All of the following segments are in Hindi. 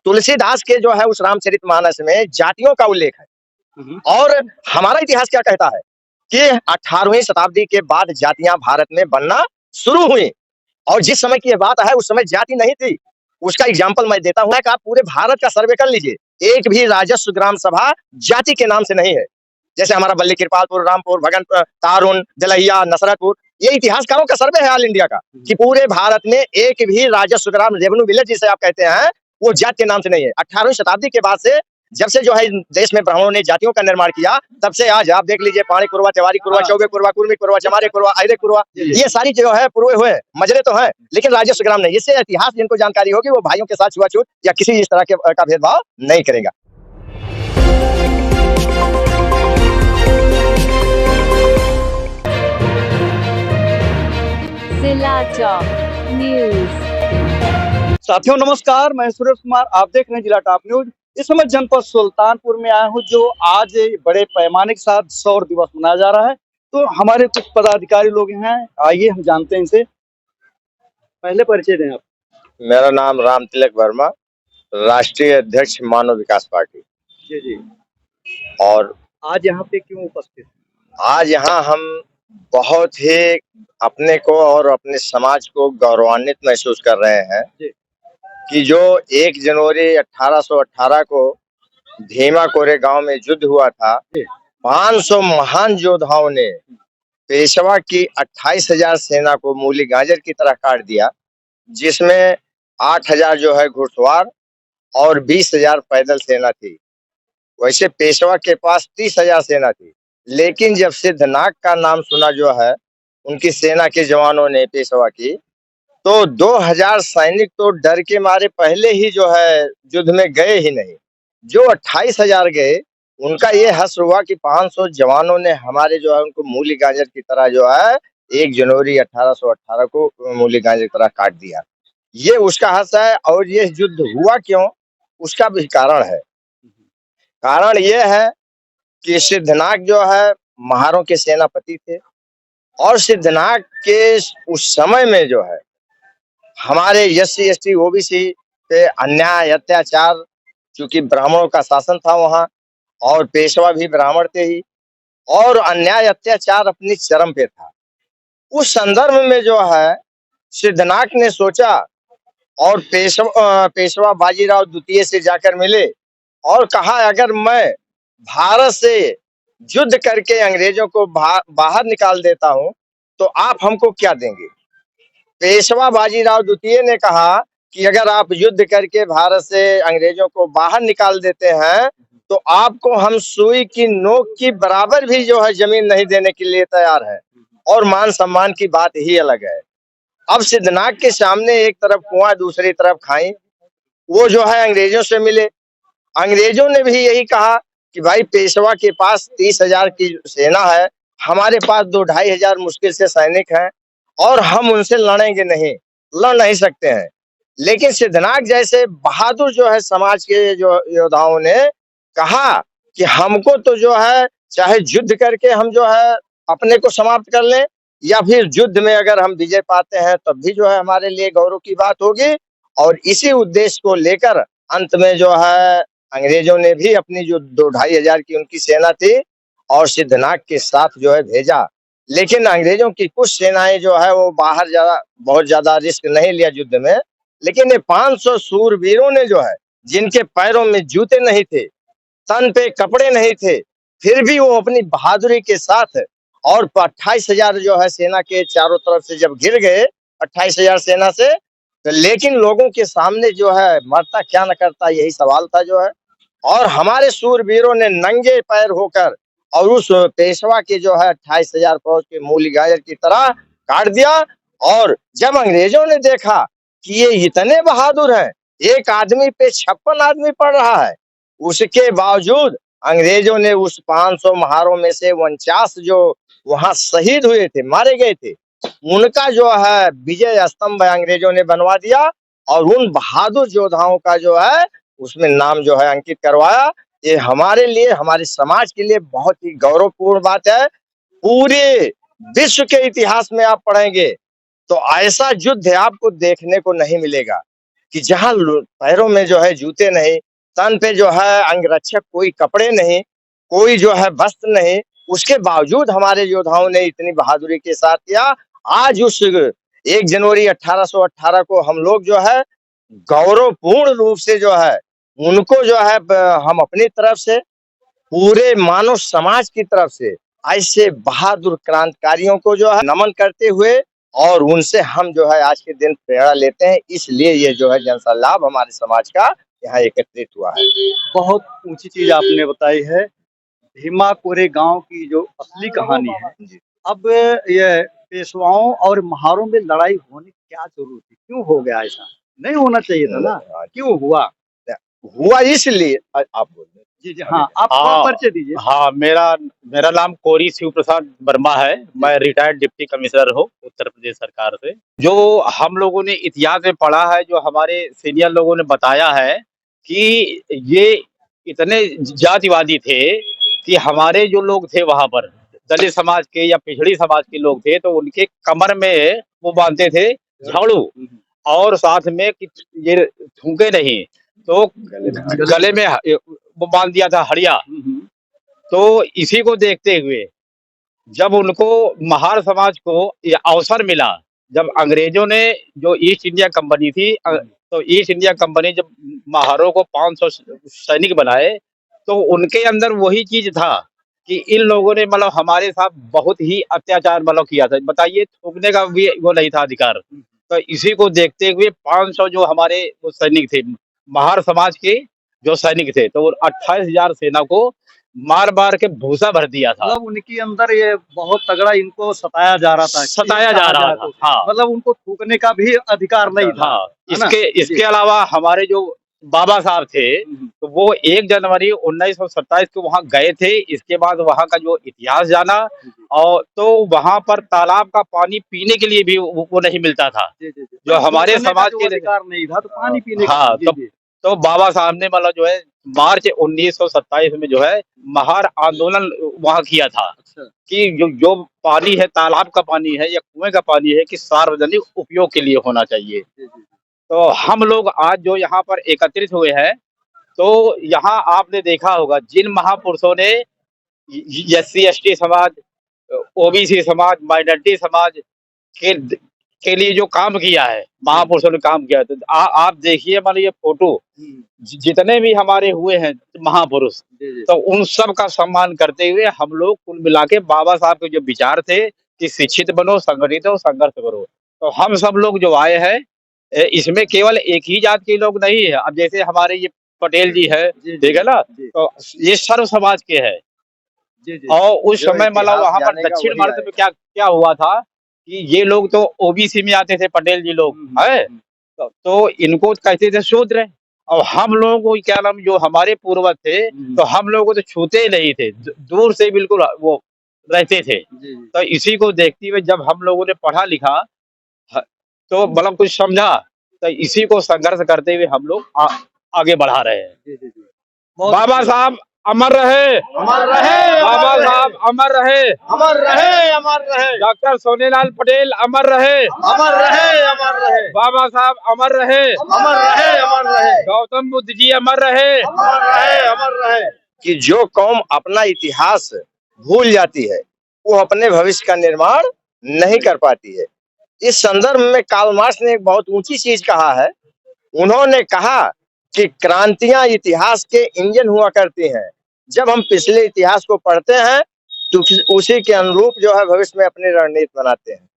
तुलसीदास के जो है उस रामचरितमानस में जातियों का उल्लेख है। और हमारा इतिहास क्या कहता है कि 18वीं शताब्दी के बाद जातियां भारत में बनना शुरू हुई। और जिस समय की ये बात है उस समय जाति नहीं थी। उसका एग्जाम्पल मैं देता हूं कि आप पूरे भारत का सर्वे कर लीजिए, एक भी राजस्व ग्राम सभा जाति के नाम से नहीं है। जैसे हमारा बल्ली कृपालपुर, रामपुर, भगनपुर, तारुण, दलैया, नसरतपुर, ये इतिहासकारों का सर्वे है ऑल इंडिया का कि पूरे भारत में एक भी राजस्व ग्राम रेवेन्यू विलेज जिसे आप कहते हैं वो जाति के नाम से नहीं है। 18वीं शताब्दी के बाद से जब से जो है देश में ब्राह्मणों ने जातियों का निर्माण किया, तब से आज आप देख लीजिए पाणी कुरवा, तिवारी कुरवा, चौबे कुरवा, कुर्मी कुरवा, चमारे कुरवा, आयरे कुरवा, ये सारी जो है पूर्वे हुए मजरे तो हैं, लेकिन राजस्व ग्राम नहीं। इससे इतिहास जिनको जानकारी होगी वो भाइयों के साथ छुआछूत या किसी इस तरह के का भेदभाव नहीं करेगा। साथियों नमस्कार, मैं सुरेश कुमार, आप देख रहे हैं जिला टॉप न्यूज। इस समय जनपद सुल्तानपुर में आया हूं, जो आज बड़े पैमाने के साथ सौर दिवस मनाया जा रहा है। तो हमारे कुछ पदाधिकारी लोग हैं, आइए हम जानते हैं इनसे। पहले परिचय दें आप। मेरा नाम राम तिलक वर्मा, राष्ट्रीय अध्यक्ष मानव विकास पार्टी। जी जी। और आज यहाँ पे क्यों उपस्थित? आज यहाँ हम बहुत ही अपने को और अपने समाज को गौरवान्वित महसूस कर रहे हैं कि जो 1 जनवरी 1818 को भीमा कोरे गांव में युद्ध हुआ था, 500 महान योद्धाओं ने पेशवा की 28,000 सेना को मूली गाजर की तरह काट दिया, जिसमें 8,000 जो है घुड़सवार और 20,000 पैदल सेना थी। वैसे पेशवा के पास 30,000 सेना थी, लेकिन जब सिद्धनाग का नाम सुना जो है उनकी सेना के जवानों ने पेशवा की, तो 2,000 सैनिक तो डर के मारे पहले ही जो है युद्ध में गए ही नहीं। जो 28,000 गए उनका ये हर्ष हुआ कि 500 जवानों ने हमारे जो है उनको मूली गाजर की तरह जो है 1 जनवरी 1818 को मूली गाजर की तरह काट दिया। ये उसका हर्ष है। और ये युद्ध हुआ क्यों, उसका भी कारण है। कारण ये है कि सिद्धनाग जो है महारों के सेनापति थे, और सिद्धनाग के उस समय में जो है हमारे SC ST OBC पे अन्याय अत्याचार, क्योंकि ब्राह्मणों का शासन था वहां और पेशवा भी ब्राह्मण थे ही, और अन्याय अत्याचार अपनी चरम पे था। उस संदर्भ में जो है सिद्धनाग ने सोचा और पेशवा बाजीराव द्वितीय से जाकर मिले और कहा, अगर मैं भारत से युद्ध करके अंग्रेजों को बाहर निकाल देता हूं तो आप हमको क्या देंगे। पेशवा बाजीराव द्वितीय ने कहा कि अगर आप युद्ध करके भारत से अंग्रेजों को बाहर निकाल देते हैं तो आपको हम सुई की नोक की बराबर भी जो है जमीन नहीं देने के लिए तैयार है, और मान सम्मान की बात ही अलग है। अब सिद्धनाग के सामने एक तरफ कुआं दूसरी तरफ खाई, वो जो है अंग्रेजों से मिले। अंग्रेजों ने भी यही कहा कि भाई पेशवा के पास 30,000 की सेना है, हमारे पास 2-2,500 मुश्किल से सैनिक हैं और हम उनसे लड़ेंगे नहीं, लड़ नहीं सकते हैं। लेकिन सिद्धनाग जैसे बहादुर जो है समाज के जो योद्धाओं ने कहा कि हमको तो जो है चाहे युद्ध करके हम जो है अपने को समाप्त कर लें, या फिर युद्ध में अगर हम विजय पाते हैं तब भी जो है हमारे लिए गौरव की बात होगी। और इसी उद्देश्य को लेकर अंत में जो है अंग्रेजों ने भी अपनी जो 2-2,500 की उनकी सेना थी और सिद्धनाग के साथ जो है भेजा। लेकिन अंग्रेजों की कुछ सेनाएं जो है वो बाहर बहुत ज्यादा रिस्क नहीं लिया युद्ध में, लेकिन ये 500 सूरवीरों ने जो है जिनके पैरों में जूते नहीं थे, तन पे कपड़े नहीं थे, फिर भी वो अपनी बहादुरी के साथ और 28,000 जो है सेना के चारों तरफ से जब घिर गए 28,000 सेना से, तो लेकिन लोगों के सामने जो है मरता क्या न करता, यही सवाल था जो है। और हमारे सूरवीरों ने नंगे पैर होकर और उस पेशवा के जो है 28,000 फौज के मूली गाजर की तरह काट दिया। और जब अंग्रेजों ने देखा कि ये इतने बहादुर हैं, एक आदमी पे 56 आदमी पड़ रहा है, उसके बावजूद अंग्रेजों ने उस 500 महारों में से 49 जो वहां शहीद हुए थे, मारे गए थे, उनका जो है विजय स्तंभ अंग्रेजों ने बनवा दिया और उन बहादुर योद्धाओं का जो है उसमें नाम जो है अंकित करवाया। ये हमारे लिए, हमारे समाज के लिए बहुत ही गौरवपूर्ण बात है। पूरे विश्व के इतिहास में आप पढ़ेंगे तो ऐसा युद्ध आपको देखने को नहीं मिलेगा। कि जहाँ पैरों में जो है जूते नहीं, तन पे जो है अंगरक्षक कोई कपड़े नहीं, कोई जो है वस्त्र नहीं, उसके बावजूद हमारे योद्धाओं ने इतनी बहादुरी के साथ किया। आज उस 1 जनवरी 1818 को हम लोग जो है गौरवपूर्ण रूप से जो है उनको जो है हम अपनी तरफ से, पूरे मानव समाज की तरफ से ऐसे बहादुर क्रांतिकारियों को जो है नमन करते हुए, और उनसे हम जो है आज के दिन प्रेरणा लेते हैं। इसलिए ये जो है जनसंलाप हमारे समाज का यहाँ एकत्रित हुआ है। बहुत ऊंची चीज आपने बताई है। भीमा कोरे गांव की जो असली कहानी है। अब ये पेशवाओं और महारों में लड़ाई होने की क्या जरूरत थी? क्यों हो गया ऐसा? नहीं होना चाहिए था ना? क्यों हुआ? हुआ इसलिए आप बोल रहे हैं। जी जी हाँ, आप थोड़ा हाँ परिचय दीजिए। हाँ, मेरा मेरा नाम कोरी शिव प्रसाद वर्मा है। मैं रिटायर्ड डिप्टी कमिश्नर हूँ उत्तर प्रदेश सरकार से। जो हम लोगों ने इतिहास में पढ़ा है, जो हमारे सीनियर लोगों ने बताया है कि ये इतने जातिवादी थे कि हमारे जो लोग थे वहां पर दलित समाज के या पिछड़ी समाज के लोग थे, तो उनके कमर में वो बांधते थे झाड़ू, और साथ में कि ये थूके नहीं तो गले में वो बांध दिया था हड़िया। तो इसी को देखते हुए जब उनको महार समाज को ये अवसर मिला, जब अंग्रेजों ने जो ईस्ट इंडिया कंपनी थी, तो ईस्ट इंडिया कंपनी जब महारों को 500 सैनिक बनाए, तो उनके अंदर वही चीज था कि इन लोगों ने मतलब हमारे साथ बहुत ही अत्याचार मतलब किया था। बताइए, थूकने का भी वो नहीं था अधिकार। तो इसी को देखते हुए 500 जो हमारे वो सैनिक थे महार समाज के, जो सैनिक थे, तो 28,000 सेना को मार मार के भूसा भर दिया था। मतलब उनके अंदर ये बहुत तगड़ा इनको सताया जा रहा था, सताया जा रहा था। हाँ, मतलब उनको थूकने का भी अधिकार नहीं था। हाँ, इसके अलावा हमारे जो बाबा साहब थे, तो वो 1 जनवरी 1927 को वहां गए थे। इसके बाद वहां का जो इतिहास जाना, और तो वहां पर तालाब का पानी पीने के लिए भी वो नहीं मिलता था, जो हमारे समाज के अधिकार नहीं था, तो पानी पीने हाँ, तो बाबा साहब ने मतलब जो है मार्च 1927 में जो है महार आंदोलन वहां किया था कि जो पानी है, तालाब का पानी है या कुएं का पानी है, कि सार्वजनिक उपयोग के लिए होना चाहिए। तो हम लोग आज जो यहाँ पर एकत्रित हुए हैं, तो यहाँ आपने देखा होगा जिन महापुरुषों ने SC ST समाज, OBC समाज, माइनॉरिटी समाज के के लिए जो काम किया है, महापुरुषों ने काम किया है। तो आप देखिए, मान ये फोटो जितने भी हमारे हुए हैं महापुरुष, तो उन सब का सम्मान करते हुए हम लोग कुल मिला के बाबा साहब के जो विचार थे कि शिक्षित बनो, संगठित हो, संघर्ष करो, तो हम सब लोग जो आए हैं, इसमें केवल एक ही जात के लोग नहीं है। अब जैसे हमारे ये पटेल जी है, ठीक है ना, तो ये सर्व समाज के है। और उस समय मतलब वहां पर दक्षिण भारत में क्या क्या हुआ था कि ये लोग तो OBC में आते थे, पटेल जी लोग है, तो इनको कहते थे शूद्र। और हम लोगों को क्या नाम, जो हमारे पूर्वज थे, तो हम लोगों को तो छूते ही नहीं थे, दूर से बिल्कुल वो रहते थे। तो इसी को देखते हुए जब हम लोगों ने पढ़ा लिखा, तो मतलब कुछ समझा, तो इसी को संघर्ष करते हुए हम लोग आगे बढ़ा रहे हैं। बाबा साहब अमर रहे, अमर रहे, बाबा साहब अमर रहे, अमर रहे, अमर रहे। डॉक्टर सोनेलाल पटेल अमर रहे, अमर रहे, अमर रहे। बाबा साहब अमर रहे, अमर रहे, अमर रहे। गौतम बुद्ध जी अमर रहे, अमर रहे, अमर रहे। कि जो कौम अपना इतिहास भूल जाती है, वो अपने भविष्य का निर्माण नहीं कर पाती है। इस संदर्भ में कार्ल मार्क्स ने एक बहुत ऊंची चीज कहा है। उन्होंने कहा कि क्रांतियां इतिहास के इंजन हुआ करती हैं। जब हम पिछले इतिहास को पढ़ते हैं, तो उसी के अनुरूप जो है भविष्य में अपनी रणनीति बनाते हैं।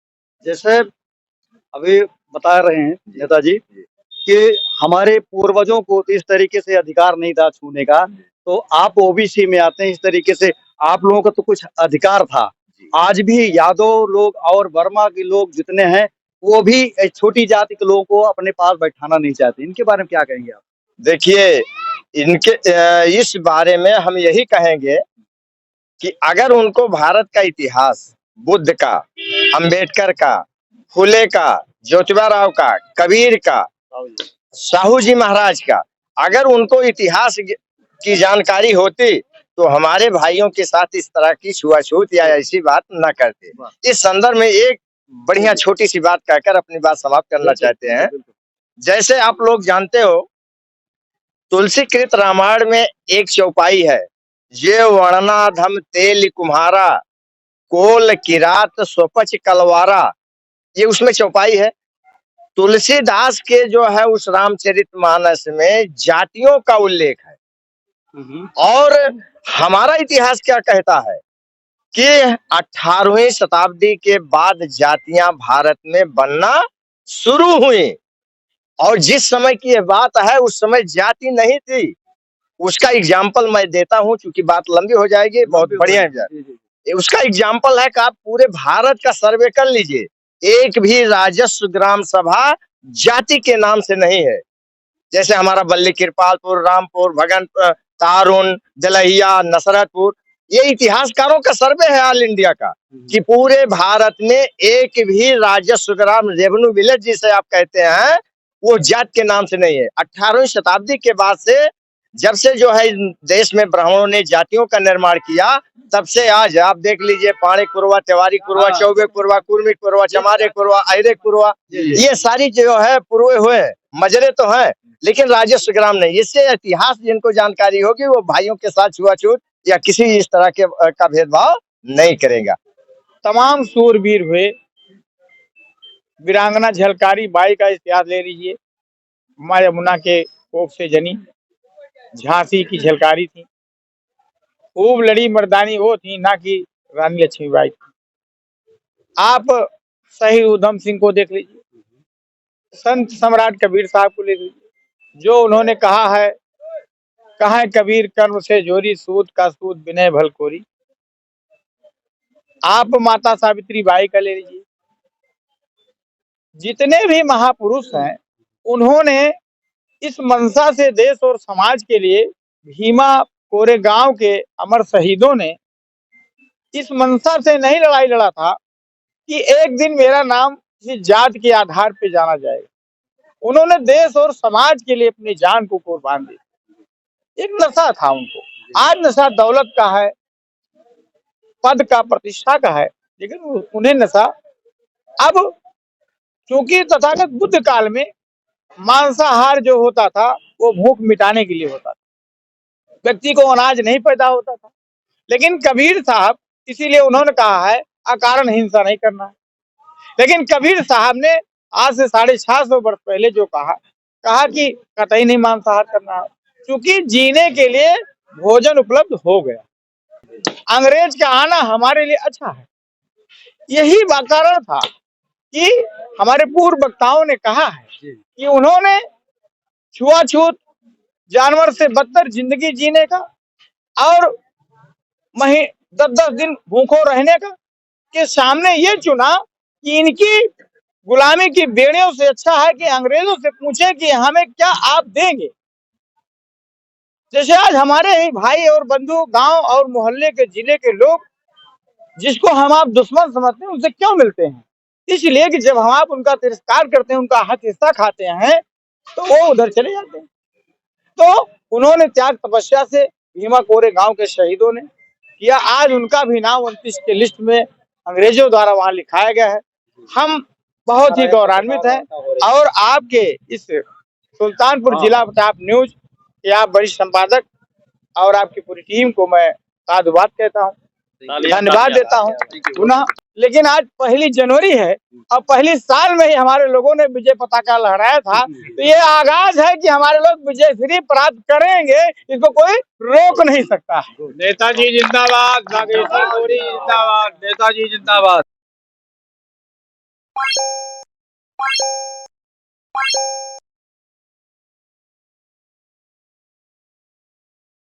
जैसे अभी बता रहे हैं नेताजी कि हमारे पूर्वजों को तो इस तरीके से अधिकार नहीं था छूने का, तो आप OBC में आते हैं, इस तरीके से आप लोगों का तो कुछ अधिकार था। आज भी यादव लोग और वर्मा के लोग जितने हैं, वो भी छोटी जाति के लोगों को अपने पास बैठाना नहीं चाहते। इनके बारे में क्या कहेंगे आप? देखिए, इनके इस बारे में हम यही कहेंगे कि अगर उनको भारत का इतिहास, बुद्ध का, अंबेडकर का, फुले का, ज्योतिबा राव का, कबीर का, साहू जी महाराज का, अगर उनको इतिहास की जानकारी होती, तो हमारे भाइयों के साथ इस तरह की छुआछूत या ऐसी बात न करते। इस संदर्भ में एक बढ़िया छोटी सी बात कहकर अपनी बात समाप्त करना चाहते हैं। जैसे आप लोग जानते हो, तुलसीकृत रामायण में एक चौपाई है, ये वर्णाधम तेल कुम्हारा, कोल किरात स्वपच कलवारा। ये उसमें चौपाई है। तुलसीदास के जो है उस रामचरितमानस में जातियों का उल्लेख है। और हमारा इतिहास क्या कहता है कि 18वीं शताब्दी के बाद जातियां भारत में बनना शुरू हुई। और जिस समय की यह बात है उस समय जाति नहीं थी। उसका एग्जाम्पल मैं देता हूं, क्योंकि बात लंबी हो जाएगी। बहुत बढ़िया है। उसका एग्जाम्पल है कि आप पूरे भारत का सर्वे कर लीजिए, एक भी राजस्व ग्राम सभा जाति के नाम से नहीं है। जैसे हमारा बल्ली कृपालपुर, रामपुर, भगन, तारुण, दलहिया, नसरतपुर, ये इतिहासकारों का सर्वे है ऑल इंडिया का कि पूरे भारत में एक भी राजस्व ग्राम, रेवेन्यू विलेज जिसे आप कहते हैं, वो जात के नाम से नहीं है। 18वीं शताब्दी के बाद से, जब से जो है देश में ब्राह्मणों ने जातियों का निर्माण किया, तब से आज आप देख लीजिए, पाणे कुरवा, तिवारी कुरवा, चौबे कुरवा, कुर्मी कुरवा, चमारे कुरवा, अहिरे कुरवा, ये सारी जो है पुरवे हुए हैं, मजरे तो हैं, लेकिन राजस्व ग्राम नहीं। इससे इतिहास जिनको जानकारी होगी वो भाइयों के साथ छुआछूत या किसी इस तरह के का भेदभाव नहीं करेगा। तमाम सूरवीर हुए। वीरांगना झलकारी बाई का इतिहास ले लीजिए, माँ यमुना के कोख से जनी झांसी की झलकारी थी। खूब लड़ी मर्दानी वो थी, ना कि रानी लक्ष्मीबाई थी। आप शहीद उधम सिंह को देख लीजिए, संत सम्राट कबीर साहब को ले लीजिए, जो उन्होंने कहा है कबीर कर्म से जोरी, सूद का सूद विनय भलकोरी। आप माता सावित्री बाई का ले लीजिए। जितने भी महापुरुष हैं, उन्होंने इस मंशा से देश और समाज के लिए, भीमा कोरेगांव के अमर शहीदों ने इस मंशा से नहीं लड़ाई लड़ा था कि एक दिन मेरा नाम किसी जात के आधार पे जाना जाएगा। उन्होंने देश और समाज के लिए अपनी जान को कुर्बान दी। एक नशा था उनको। आज नशा दौलत का है, पद का, प्रतिष्ठा का है, लेकिन उन्हें नशा अब, क्योंकि तथागत बुद्ध काल में मांसाहार जो होता था वो भूख मिटाने के लिए होता था, व्यक्ति को अनाज नहीं पैदा होता था। लेकिन कबीर साहब, इसीलिए उन्होंने कहा है अकारण हिंसा नहीं करना है। लेकिन कबीर साहब ने आज से 650 वर्ष पहले जो कहा कि कतई नहीं मांसाहार करना है, क्योंकि जीने के लिए भोजन उपलब्ध हो गया। अंग्रेज का आना हमारे लिए अच्छा है। यही कारण था कि हमारे पूर्व वक्ताओं ने कहा है कि उन्होंने छुआछूत, जानवर से बदतर जिंदगी जीने का और 10-10 दिन भूखों रहने का के सामने ये चुना कि इनकी गुलामी की बेड़ियों से अच्छा है कि अंग्रेजों से पूछे कि हमें क्या आप देंगे। जैसे आज हमारे ही भाई और बंधु, गांव और मोहल्ले के, जिले के लोग जिसको हम आप दुश्मन समझते हैं, उनसे क्यों मिलते हैं? इसलिए कि जब हम आप उनका तिरस्कार करते हैं, उनका हक हिस्सा खाते हैं, तो वो उधर चले जाते हैं। तो उन्होंने त्याग तपस्या से भीमा कोरे गांव के शहीदों ने किया। आज उनका भी नाम 29 के लिस्ट में अंग्रेजों द्वारा वहां लिखाया गया है। हम बहुत ही गौरवान्वित हैं। और आपके इस सुल्तानपुर जिला टॉप न्यूज के आप वरिष्ठ संपादक और आपकी पूरी टीम को मैं साधुवाद कहता हूँ, धन्यवाद देता हूँ पुनः। लेकिन आज 1 जनवरी है और पहली साल में ही हमारे लोगों ने विजय पताका लहराया था, तो ये आगाज है कि हमारे लोग विजय श्री प्राप्त करेंगे, इसको कोई रोक नहीं सकता है। नेताजी जिंदाबाद, नागेश्वर गौरी जिंदाबाद, नेताजी जिंदाबाद।